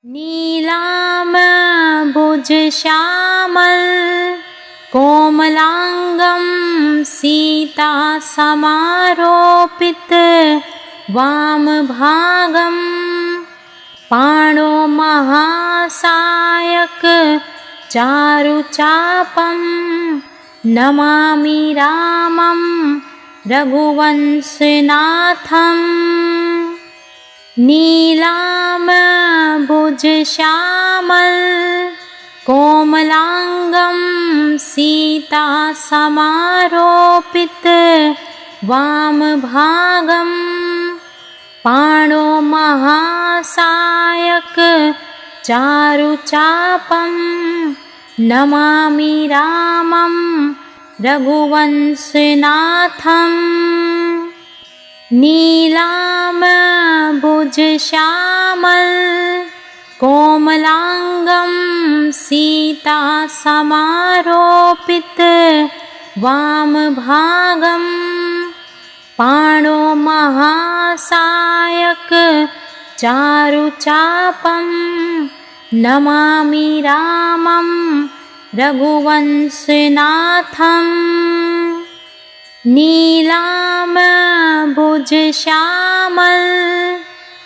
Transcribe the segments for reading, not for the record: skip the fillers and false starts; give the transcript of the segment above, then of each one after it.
नीलाम्बुजश्यामल कोमलांगं सीतासमारोपित वामभागं पाणो महासायक चारुचापं नमामि रामं रघुवंशनाथम्। नीलाम्बुजश्यामल कोमलांगं सीतासमारोपित वामभागं पाणो महासायक चारुचापं नमामि रामं रघुवंशनाथम्। नीलाम्बुजश्यामल कोमलांगं सीतासमारोपित वामभागं पाणो महासायक चारुचापं नमामि रामं रघुवंशनाथम्। नीलाम्बुजश्यामल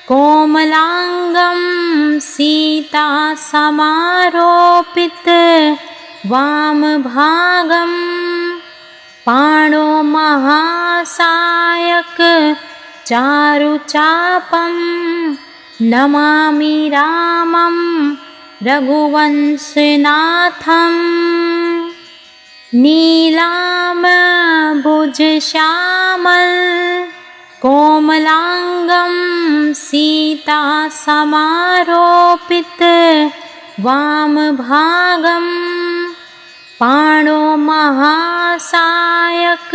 कोमलांगं सीतासमारोपित वामभागं पाणो महासायक चारुचापं नमामि रामं रघुवंशनाथम्। नीलाम्बुजश्यामल कोमलांगं सीतासमारोपित वामभागं पाणो महासायक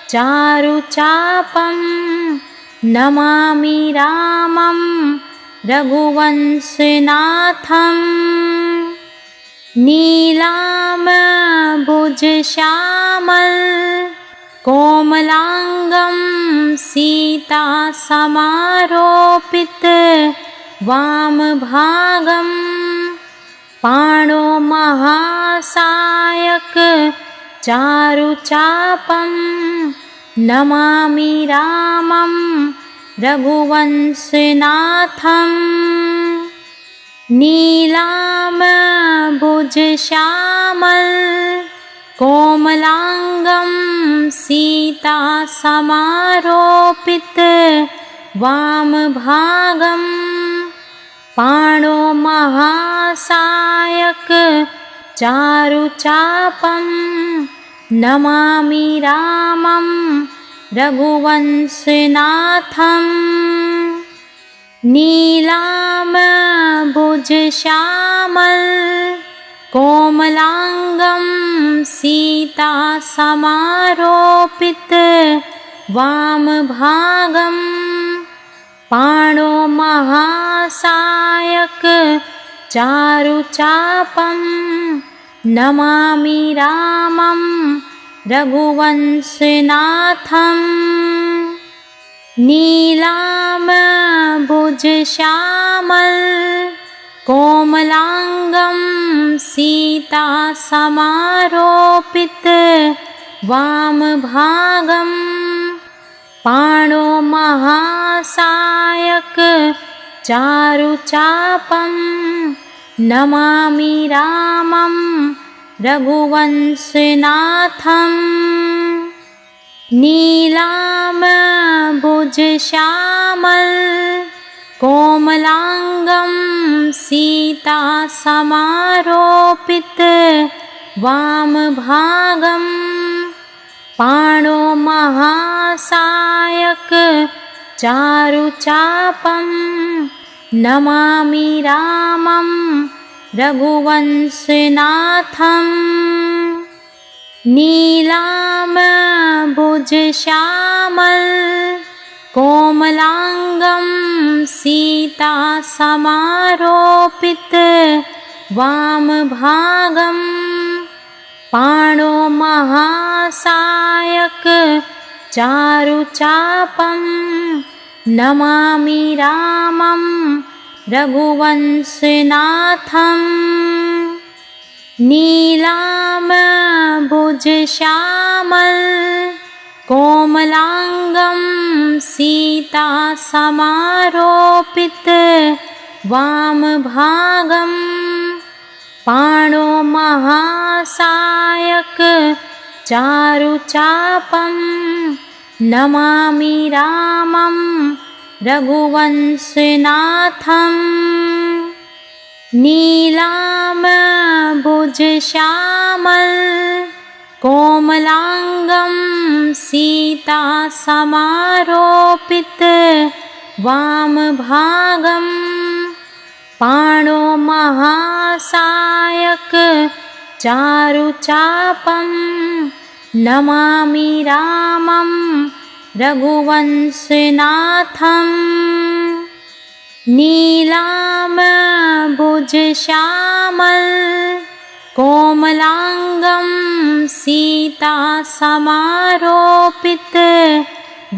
चारुचापं नमामि रामं रघुवंशनाथम्। नीलाम्बुजश्यामल कोमलांगं सीतासमारोपित वामभागं पाणो महासायक चारुचापं नमामि रामं रघुवंशनाथम्। नीलाम्बुजश्यामल कोमलांगं सीतासमारोपित वामभागं पाणो महासायक चारुचापं नमामि रामं रघुवंशनाथम्। नीलाम्बुजश्यामल कोमलांगं सीतासमारोपित वामभागं पाणो महासायक चारुचापं नमामि रामं रघुवंशनाथम्। नीलाम्बुजश्यामल कोमलांगं सीतासमारोपित वामभागं पाणो महासायक चारुचापं नमामि रामं रघुवंशनाथम्। नीलाम्बुजश्यामल कोमलांगं सीतासमारोपित वामभागं पाणो महासायक चारुचापं नमामि रामं रघुवंशनाथम्। नीलाम्बुजश्यामल कोमलांगं सीतासमारोपित वामभागं पाणो महासायक चारुचापं नमामि रामं रघुवंशनाथम् नीलाम्बुजश्यामल कोमलांगं सीता समारोपित वामभागं पाणो महासायक चारुचापं नमामि रामं रघुवंशनाथम् नीलाम्बुजश्यामल कोमलांगं सीता समारोपित वामभागं पाणो महासायक चारुचापं नमामि रामं रघुवंशनाथम् नीलाम्बुजश्यामल कोमलांगं सीता समारोपित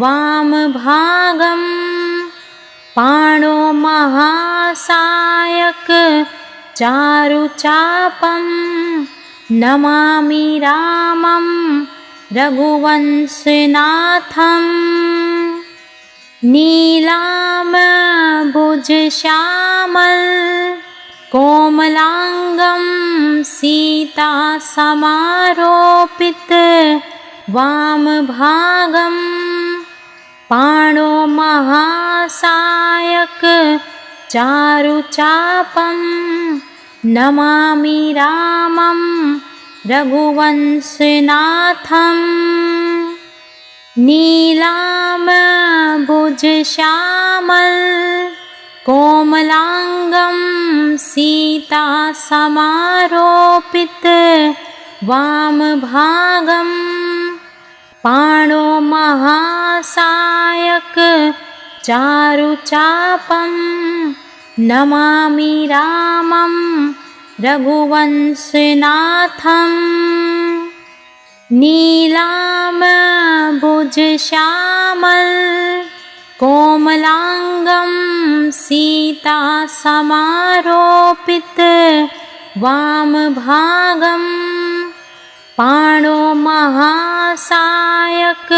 वामभागं पाणो महासायक चारुचापं नमामि रामं रघुवंशनाथम् नीलाम्बुजश्यामल कोमलांगं सीता समारोपित वामभागं पाणो महासायक चारुचापं नमामि रामं रघुवंशनाथम् नीलाम्बुजश्यामल कोमलांगं सीता समारोपित वामभागं पाणो महासायक चारुचापं नमामि रामं रघुवंशनाथम् नीलाम्बुजश्यामल कोमलांगं सीता समारोपित वामभागं पाणो महासायक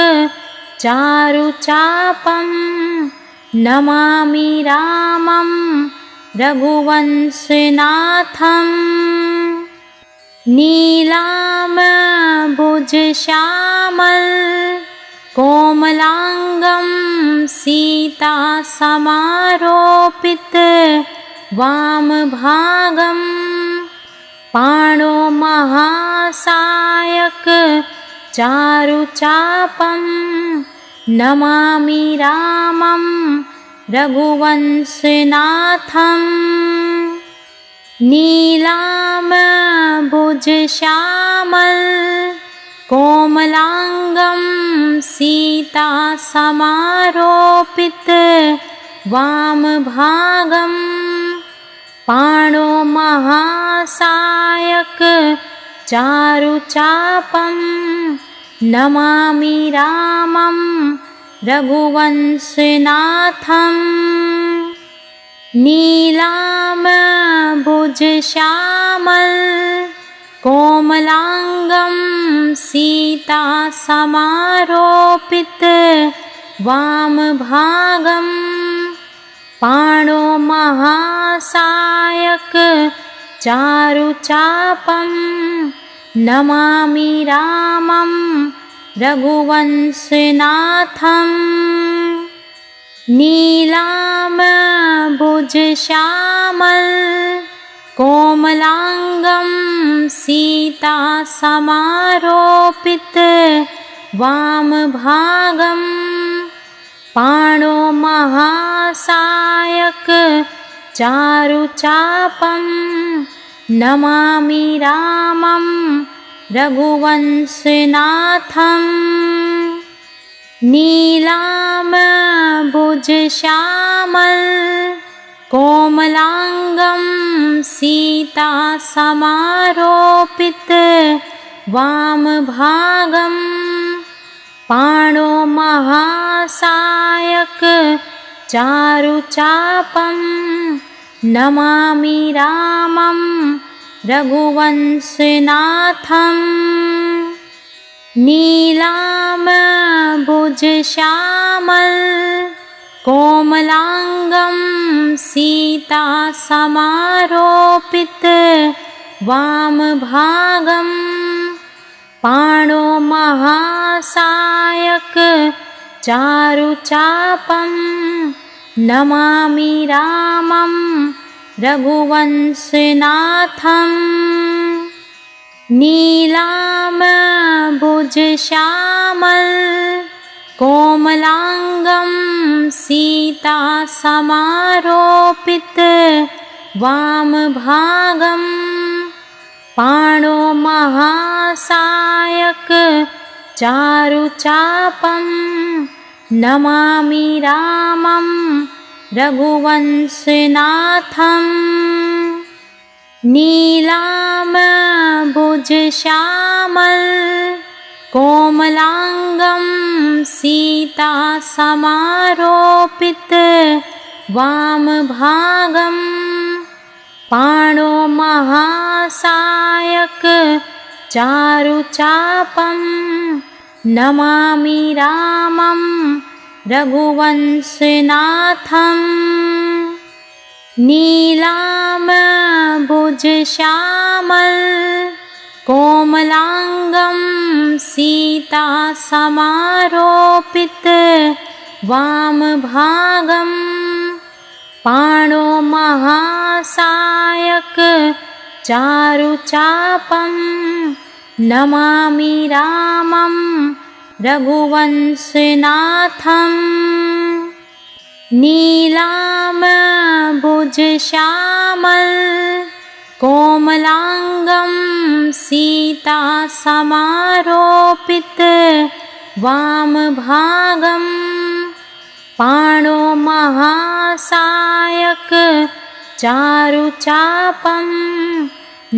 चारुचापं नमामि रामं रघुवंशनाथम् नीलाम्बुजश्यामल कोमलांगं सीता समारोपित वामभागं पाणो महासायक चारुचापं नमामि रामं रघुवंशनाथम् नीलाम्बुजश्यामल कोमलांगं सीता समारोपित वामभागं पाणो महासायक चारुचापं नमामि रामं रघुवंशनाथम् नीलाम्बुजश्यामल कोमलांगं सीता समारोपित वामभागं पाणो महासायक चारुचापं नमामि रामं रघुवंशनाथम् नीलाम्बुजश्यामल कोमलांगं सीता समारोपित वामभागं पाणो महासायक चारुचापं नमामि रामं रघुवंशनाथम् नीलाम्बुजश्यामल कोमलांगं सीता समारोपित वामभागं पाणो महासायक चारुचापं नमामि रामं रघुवंशनाथम् नीलाम्बुजश्यामल कोमलांगं सीतासमारोपित वामभागं पाणो महासायक चारुचापं नमामि रामं रघुवंशनाथम् नीलाम्बुजश्यामल कोमलांगं सीतासमारोपित वामभागं पाणो महासायक चारुचापं नमामि रामं रघुवंशनाथम् नीलाम्बुजश्यामल कोमलांगं सीतासमारोपित वामभागं पाणो महासायक चारुचापं नमामि रामं रघुवंशनाथम् नीलाम्बुजश्यामल कोमलांगं सीतासमारोपित वामभागं पाणो महासायक चारुचापं नमामि रामं रघुवंशनाथम् नीलाम्बुजश्यामल कोमलांगं सीतासमारोपित वामभागं पाणो महासायक चारुचापं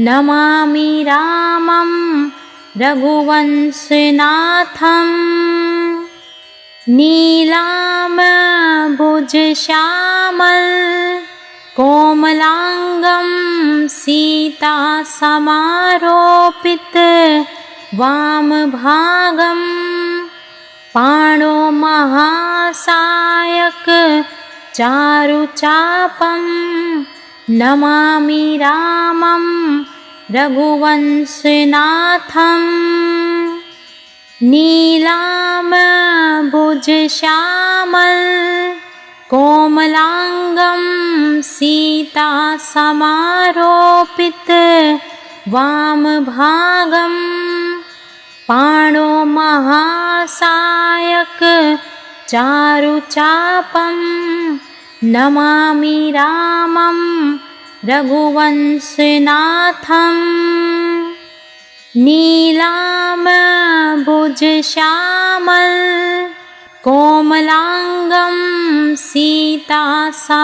नमामि रामं रघुवंशनाथम् नीलाम्बुजश्यामल कोमलांगं सीतासमारोपित वामभागं पाणो महासायक चारुचापं नमामि रामं रघुवंशनाथम् नीलाम्बुजश्यामल कोमलांगं सीतासमारोपित वामभागं पाणो महासायक चारुचापं नमामि रामं रघुवंशनाथम् नीलाम्बुजश्यामल कोमलांगं सीतासमारोपित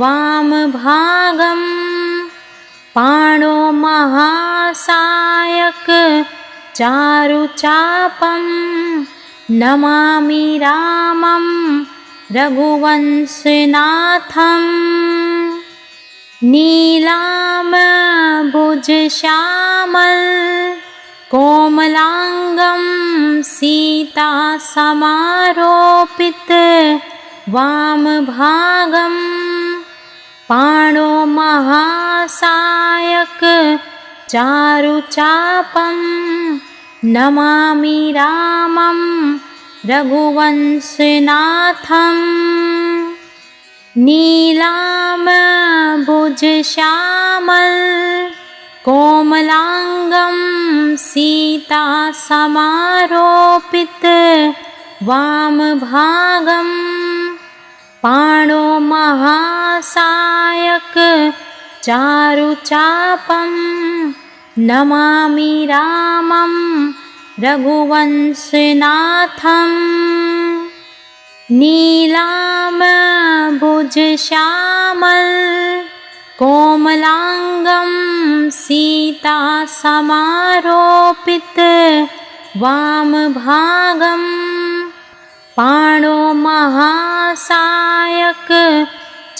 वामभागं पाणो महासायक चारुचापं नमामि रामं रघुवंशनाथम् नीलाम्बुजश्यामल कोमलांगं सीतासमारोपित वामभागं पाणो महासायक चारुचापं नमामि रामं रघुवंशनाथम् नीलाम्बुजश्यामल कोमलांगं सीतासमारोपित वामभागं पाणो महासायक चारुचापं नमामि रामं रघुवंशनाथम् नीलाम्बुजश्यामल कोमलांगं सीतासमारोपित वामभागं पाणो महासायक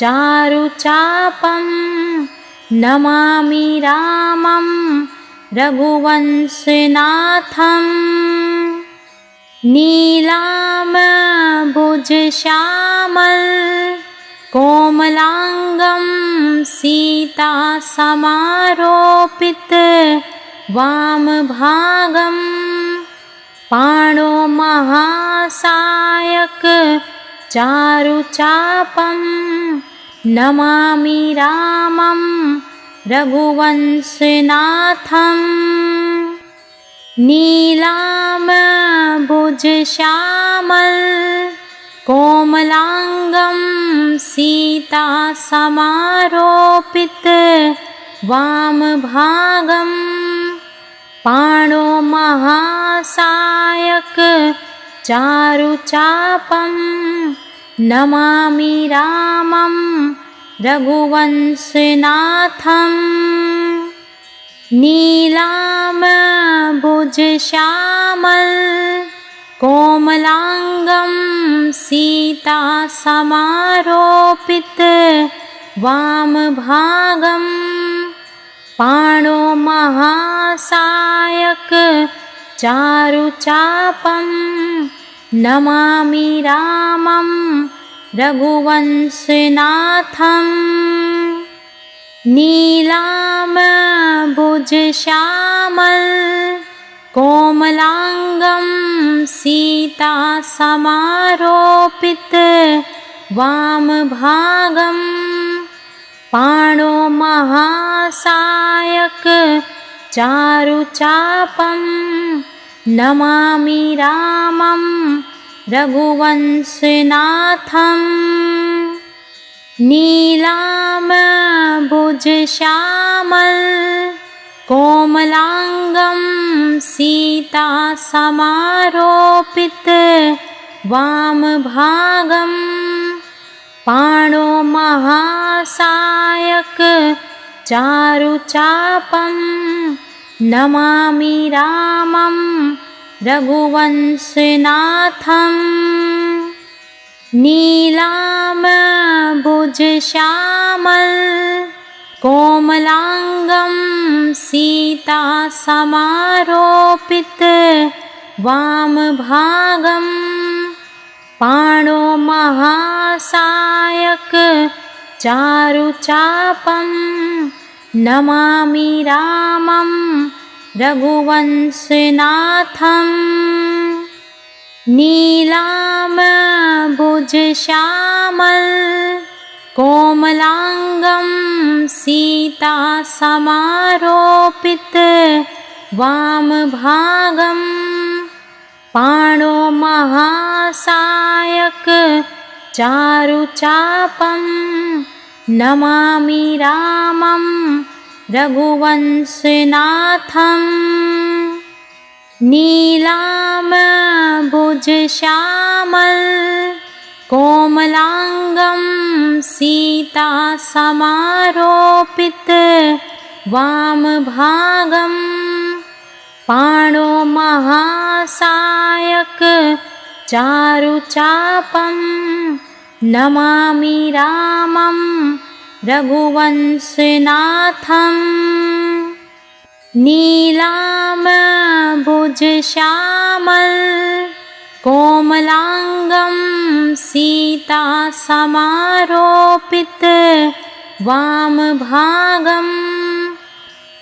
चारुचापं नमामि रामं रघुवंशनाथं नीलाम्बुजश्यामल कोमलांगं सीतासमारोपित वामभागं पाणो महासायक चारुचापं नमामि रामं रघुवंशनाथं नीलाम्बुजश्यामल कोमलांगं सीतासमारोपित वामभागं पाणो महासायक चारुचापं नमामि रामं रघुवंशनाथं नीलाम्बुजश्यामल कोमलांगं सीतासमारोपित वामभागं पाणो महासायक चारुचापं नमामि रामं रघुवंशनाथं नीलाम्बुजश्यामल कोमलांगं सीतासमारोपित वामभागं पाणो महासायक चारुचापं नमामि रामं रघुवंशनाथं नीलाम्बुजश्यामल कोमलांगं सीतासमारोपित वामभागं पाणो महासायक चारुचापं नमामि रामं रघुवंशनाथं नीलाम्बुजश्यामल कोमलांगं सीतासमारोपित वामभागं पाणो महासायक चारुचापं नमामि रामं रघुवंशनाथं नीलाम्बुजश्यामल कोमलांगं सीतासमारोपित वामभागं पाणो महासायक चारुचापं नमामि रामं रघुवंशनाथं नीलाम्बुजश्यामल कोमलांगं सीतासमारोपित वामभागं पाणो महासायक चारुचापं नमामि रामं रघुवंशनाथं नीलाम्बुजश्यामल कोमलांगं सीतासमारोपित वामभागं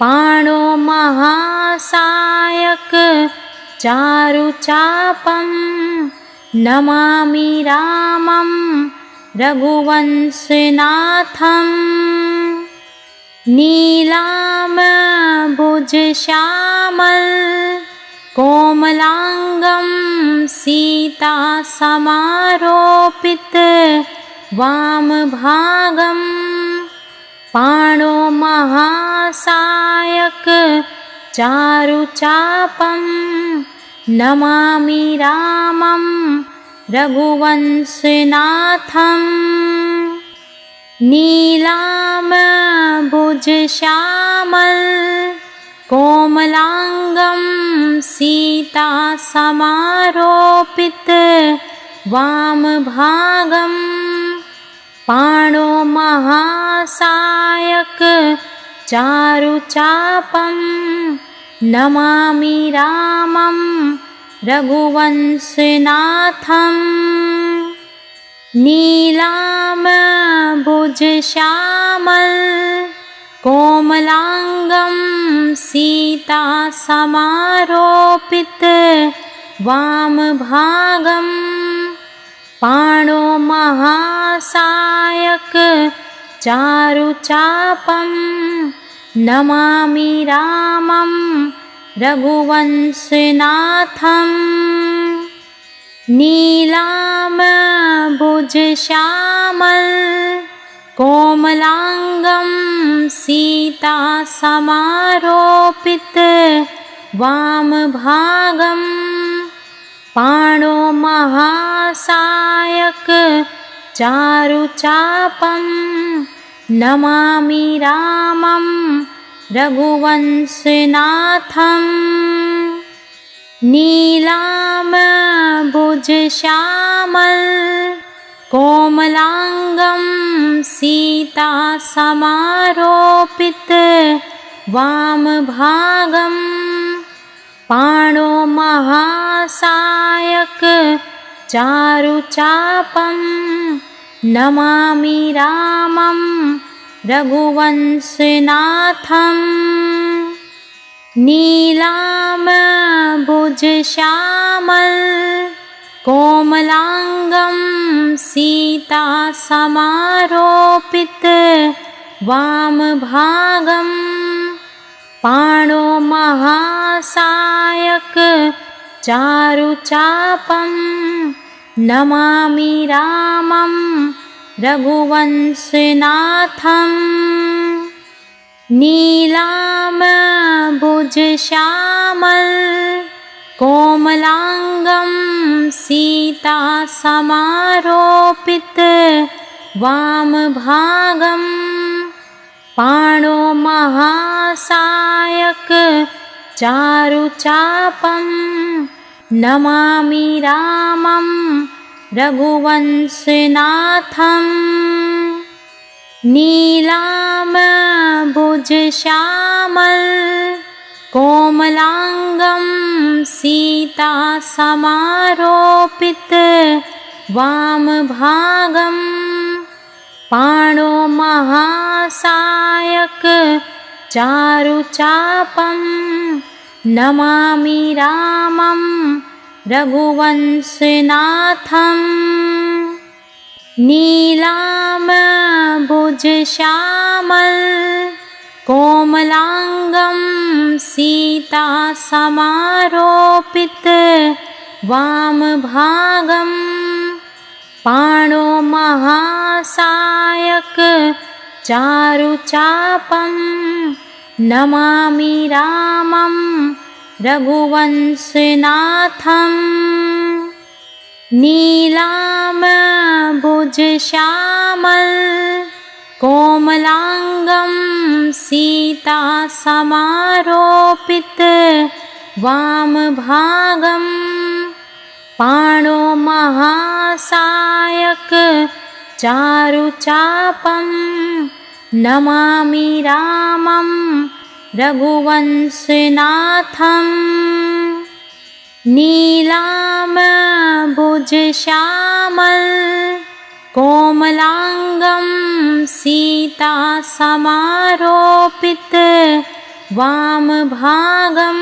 पाणो महासायक चारुचापं नमामि रामं रघुवंशनाथं नीलाम्बुजश्यामल कोमलांगं सीतासमारोपित वामभागं पाणो महासायक चारुचापं नमामि रामं रघुवंशनाथं नीलाम्बुजश्यामल कोमलांगं सीतासमारोपित वामभागं पाणो महासायक चारुचापं नमामि रामं रघुवंशनाथम् नीलाम्बुजश्यामल कोमलांगं सीतासमारोपित वामभागं पाणो महासायक चारुचापं नमामि रामं रघुवंशनाथम् नीलाम्बुजश्यामल कोमलांगं सीतासमारोपित वामभागं पाणो महासायक चारुचापं नमामि रामं रघुवंशनाथम् नीलाम्बुजश्यामल कोमलांगं सीतासमारोपित वामभागं पाणो महासायक चारुचापं नमामि रामं रघुवंशनाथम् नीलाम्बुजश्यामल कोमलांगं सीतासमारोपित वामभागं पाणो महासायक चारुचापं नमामि रामं रघुवंशनाथम् नीलाम्बुजश्यामल कोमलांगं सीतासमारोपित वामभागं पाणो महासायक चारुचापं नमामि रामं रघुवंशनाथम् नीलाम्बुजश्यामल कोमलांगं सीतासमारोपित वामभागं पाणो महासायक चारुचापं नमामि रामं रघुवंशनाथम् नीलाम्बुजश्यामल कोमलांगं सीतासमारोपित वामभागं पाणो महासायक चारुचापं नमामि रामं रघुवंशनाथम् नीलाम्बुजश्यामल कोमलांगं सीतासमारोपित वामभागं पाणो महासायक चारुचापं नमामि रामं रघुवंशनाथम् नीलाम्बुजश्यामल कोमलांगं सीतासमारोपित वामभागं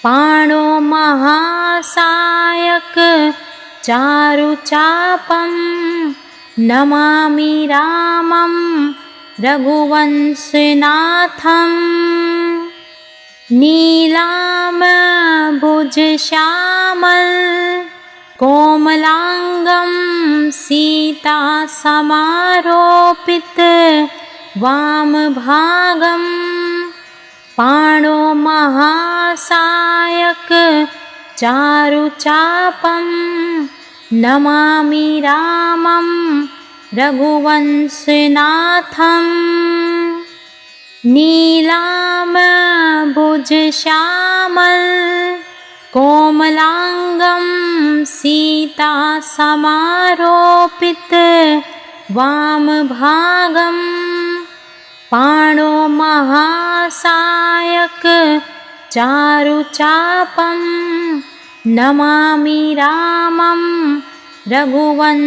पाणो महासायक चारुचापं नमामि रामं रघुवंशनाथम् नीलाम्बुजश्यामल कोमलांगं सीतासमारोपित वामभागं पाणो महासायक चारुचापं नमामि रामं रघुवंशनाथम् नीलाम्बुजश्यामल कोमलांगं सीतासमारोपित वामभागं पाणो महासायक चारुचापं नमामि रामं रघुवंशनाथम्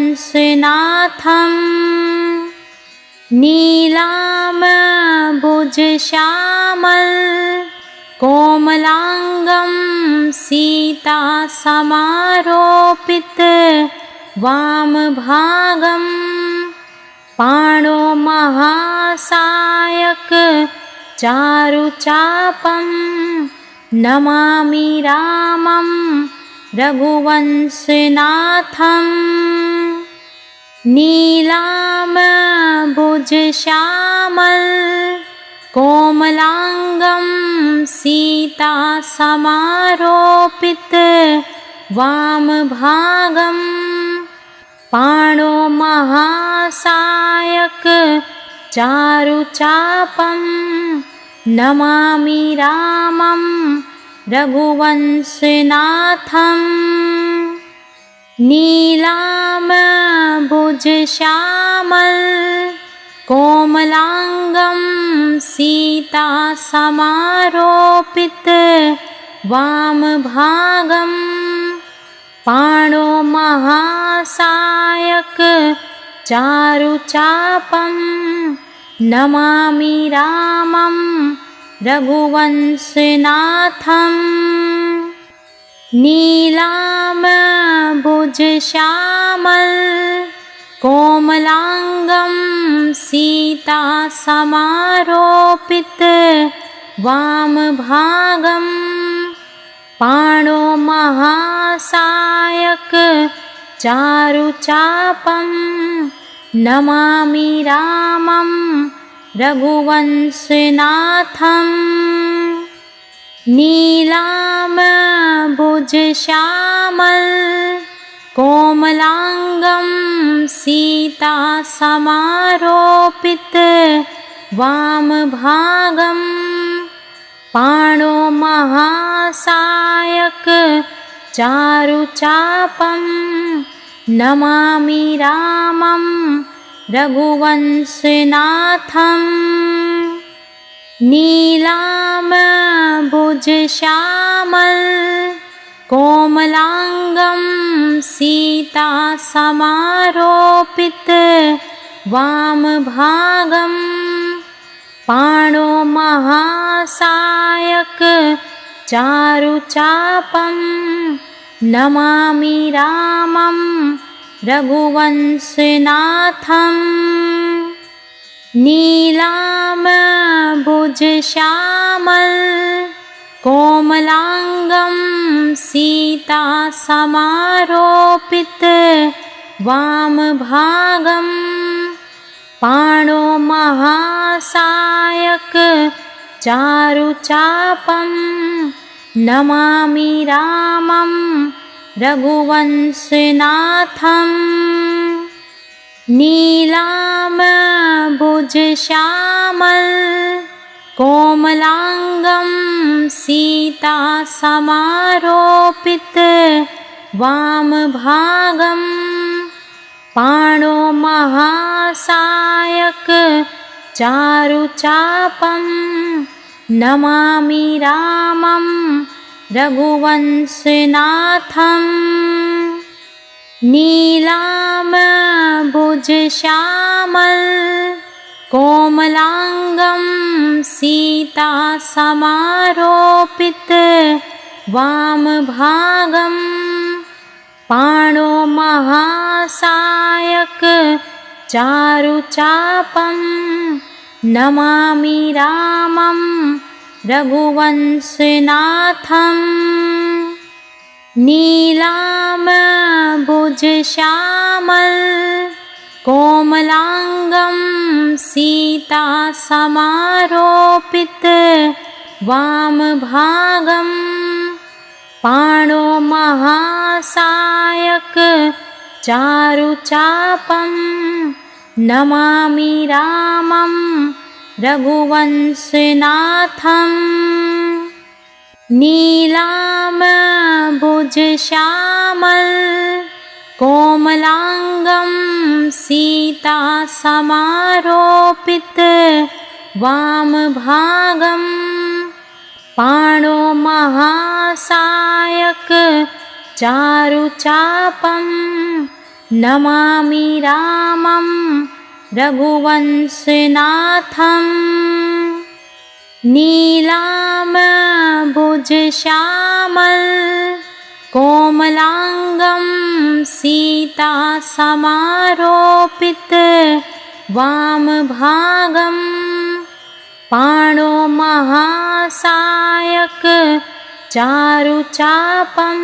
नीलाम्बुजश्यामल कोमलांगं सीतासमारोपित वामभागं पाणो महासायक चारुचापं नमामि रामं रघुवंशनाथम् नीलाम्बुजश्यामल कोमलांगं सीतासमारोपित वामभागं पाणो महासायक चारुचापं नमामि रामं रघुवंशनाथम् नीलाम्बुजश्यामल कोमलांगं सीतासमारोपित वामभागं पाणो महासायक चारुचापं नमामि रामं रघुवंशनाथम् नीलाम्बुजश्यामल कोमलांगं सीतासमारोपित वामभागं पाणो महासायक चारुचापं नमामि रामं रघुवंशनाथम् नीलाम्बुजश्यामल कोमलांगं सीतासमारोपित वामभागं पाणो महासायक चारुचापं नमामि रामं रघुवंशनाथम् नीलाम्बुजश्यामल कोमलांगं सीतासमारोपित वामभागं पाणो महासायक चारुचापं नमामि रामं रघुवंशनाथम् नीलाम्बुजश्यामल कोमलांगं सीतासमारोपित वामभागं पाणो महासायक चारुचापं नमामि रामं रघुवंशनाथम् नीलाम्बुजश्यामल कोमलांगं सीतासमारोपित वामभागं पाणो महासायक चारुचापं नमामि रामं रघुवंशनाथम् नीलाम्बुजश्यामल कोमलांगं सीतासमारोपित वामभागं पाणो महासायक चारुचापं नमामि रामं रघुवंशनाथम् नीलाम्बुजश्यामल कोमलांगं सीतासमारोपित वामभागं पाणो महासायक चारुचापं नमामि रामं रघुवंशनाथम् नीलाम्बुजश्यामल कोमलांगं सीता समारोपित वामभागं पाणो महासायक चारुचापं नमामि रामं रघुवंशनाथम् नीलाम्बुजश्यामल कोमलांगं सीता समारोपित वामभागं पाणो महासायक चारुचापं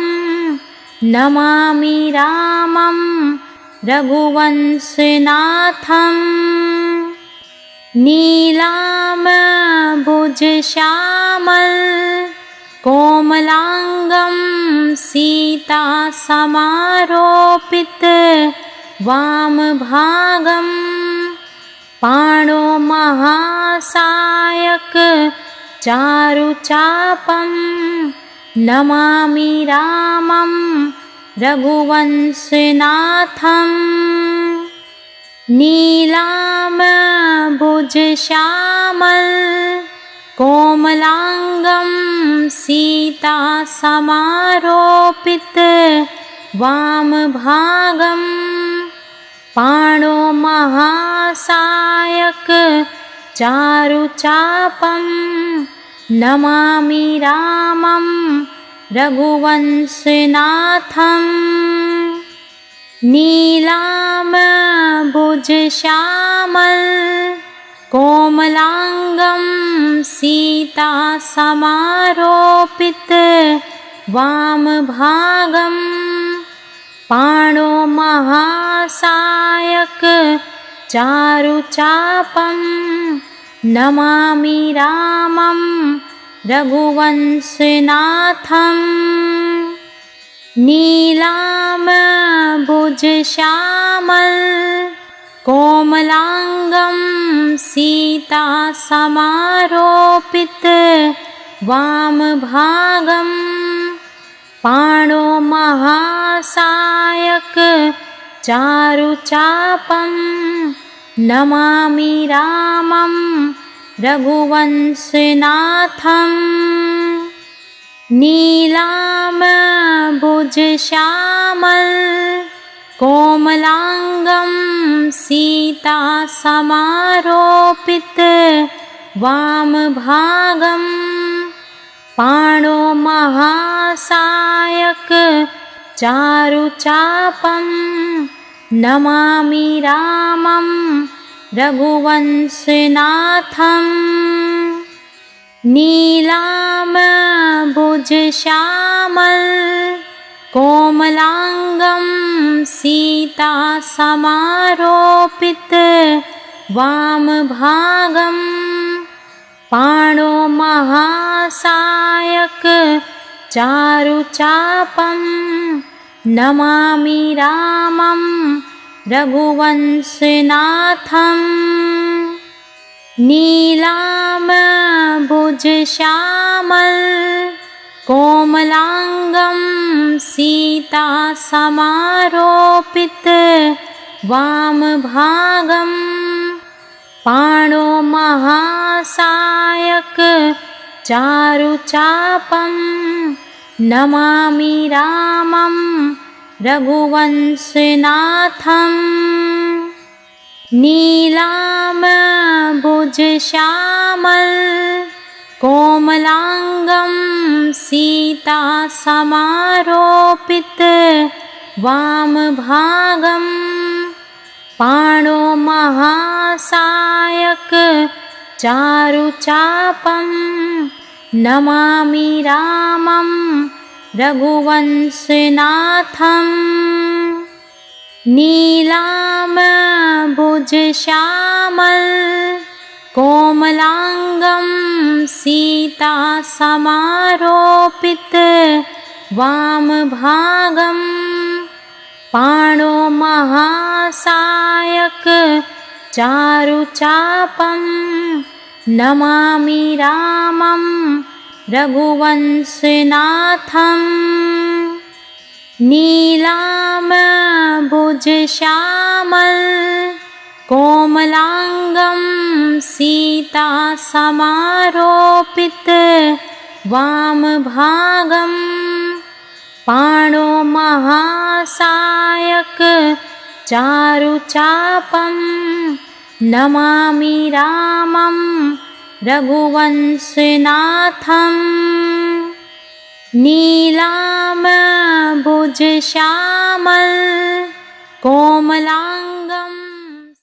नमामि रामं रघुवंशनाथम् नीलाम्बुजश्यामल कोमलांगं सीता समारोपित वामभागं पाणो महासायक चारुचापं नमामि रामं रघुवंशनाथम् नीलाम्बुजश्यामल कोमलांगं सीता समारोपित वामभागं पाणो महासायक चारुचापं नमामि रामं रघुवंशनाथम् नीलाम्बुजश्यामल कोमलांगं सीता समारोपित वामभागं पाणो महासायक चारुचापं नमामि रामं रघुवंशनाथम् नीलाम्बुजश्यामल कोमलांगं सीता समारोपित वामभागं पाणो महासायक चारुचापं नमामि रामं रघुवंशनाथम् नीलाम्बुजश्यामल कोमलांगं सीता समारोपित वामभागं पाणो महासायक चारुचापं नमामि रामं रघुवंशनाथम् नीलाम्बुजश्यामल कोमलांगं सीता समारोपित वामभागं पाणो महासायक चारुचापं नमामि रामं रघुवंशनाथम् नीलाम्बुजश्यामल कोमलांगं सीता समारोपित वामभागं पाणो महासायक चारुचापं नमामि रामं रघुवंशनाथम् नीलाम्बुजश्यामल कोमलांगं सीता समारोपित वामभागं पाणो महासायक चारुचापं नमामि रामं रघुवंशनाथम् नीलाम्बुजश्यामल कोमलांगं सीता समारोपित वामभागं पाणो महासायक चारुचापं नमामि रामं रघुवंशनाथम् नीलाम्बुजश्यामल कोमलाङ्गं सीता समारोपित वामभागं पाणो महासायक चारुचापं नमामि रामं रघुवंशनाथं नीलाम्बुजश्यामल कोमलाङ्गं